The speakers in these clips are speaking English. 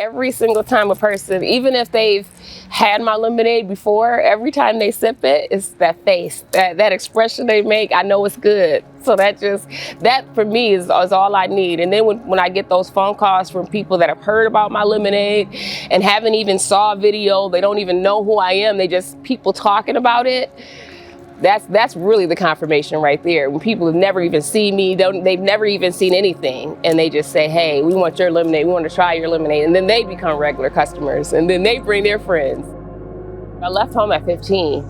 every single time a person, even if they've had my lemonade before, every time they sip it, it's that face, that expression they make. I know it's good. So that for me is all I need. And then when I get those phone calls from people that have heard about my lemonade and haven't even saw a video, they don't even know who I am, they just people talking about it. That's really the confirmation right there. When people have never even seen me, they've never even seen anything, and they just say, hey, we want your lemonade, we want to try your lemonade, and then they become regular customers, and then they bring their friends. I left home at 15,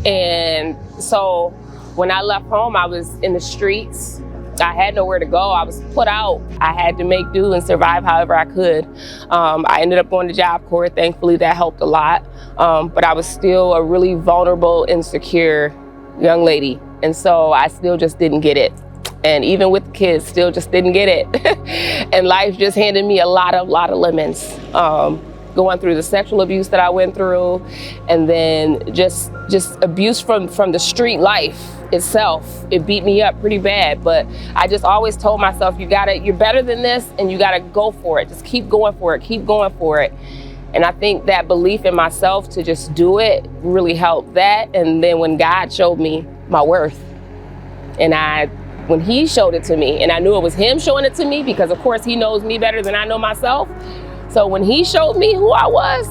and so when I left home, I was in the streets. I had nowhere to go. I was put out. I had to make do and survive however I could. I ended up going to Job Corps. Thankfully, that helped a lot. But I was still a really vulnerable, insecure young lady. And so I still just didn't get it. And even with the kids, still just didn't get it. And life just handed me a lot of lemons. Going through the sexual abuse that I went through, and then just abuse from the street life itself. It beat me up pretty bad, but I just always told myself, you're better than this, and you gotta go for it. Just keep going for it, keep going for it. And I think that belief in myself to just do it really helped that. And then when God showed me my worth, and when he showed it to me, and I knew it was him showing it to me, because of course he knows me better than I know myself. So when he showed me who I was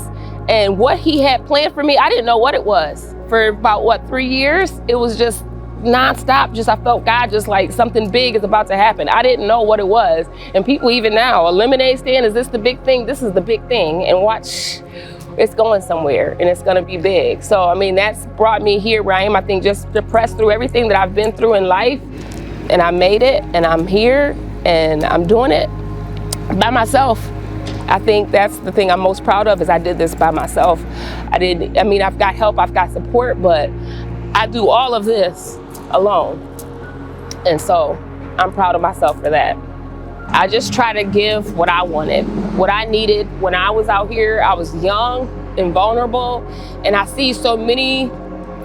and what he had planned for me, I didn't know what it was. For about 3 years, it was just nonstop. I felt God just like something big is about to happen. I didn't know what it was. And people even now, a lemonade stand, is this the big thing? This is the big thing. And watch, it's going somewhere and it's gonna be big. So, I mean, that's brought me here where I am. I think just to press through everything that I've been through in life, and I made it, and I'm here, and I'm doing it by myself. I think that's the thing I'm most proud of, is I did this by myself. I've got help, I've got support, but I do all of this alone. And so I'm proud of myself for that. I just try to give what I wanted, what I needed. When I was out here, I was young and vulnerable, and I see so many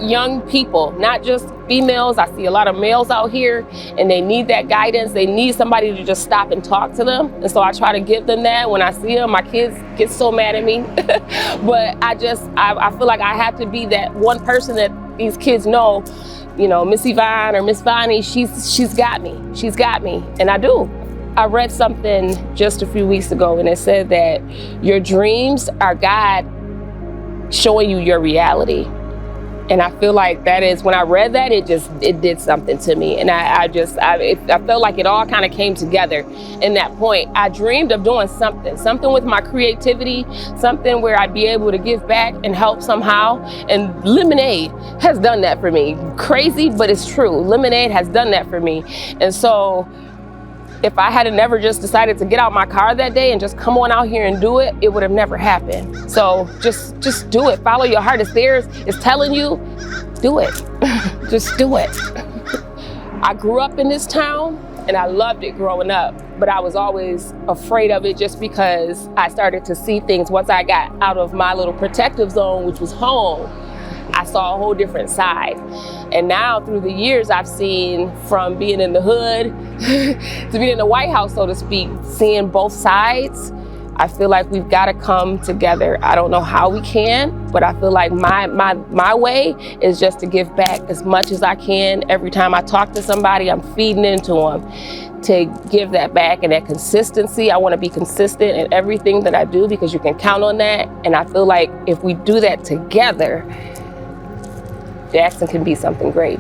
young people, not just females. I see a lot of males out here, and they need that guidance. They need somebody to just stop and talk to them. And so I try to give them that. When I see them, my kids get so mad at me. But I feel like I have to be that one person that these kids know, Miss Yvonne or Miss Vony, she's got me. She's got me, and I do. I read something just a few weeks ago, and it said that your dreams are God showing you your reality. And I feel like that is, when I read that, it did something to me. And I felt like it all kind of came together in that point. I dreamed of doing something with my creativity, something where I'd be able to give back and help somehow. And lemonade has done that for me. Crazy, but it's true. Lemonade has done that for me. And so if I had never just decided to get out my car that day and just come on out here and do it, it would have never happened. So just do it. Follow your heart. It's theirs. It's telling you, do it. Just do it. I grew up in this town, and I loved it growing up, but I was always afraid of it just because I started to see things. Once I got out of my little protective zone, which was home, I saw a whole different side. And now through the years, I've seen, from being in the hood to being in the White House, so to speak, seeing both sides. I feel like we've got to come together. I don't know how we can, but I feel like my way is just to give back as much as I can. Every time I talk to somebody, I'm feeding into them to give that back, and that consistency. I want to be consistent in everything that I do, because you can count on that. And I feel like if we do that together, Jackson can be something great.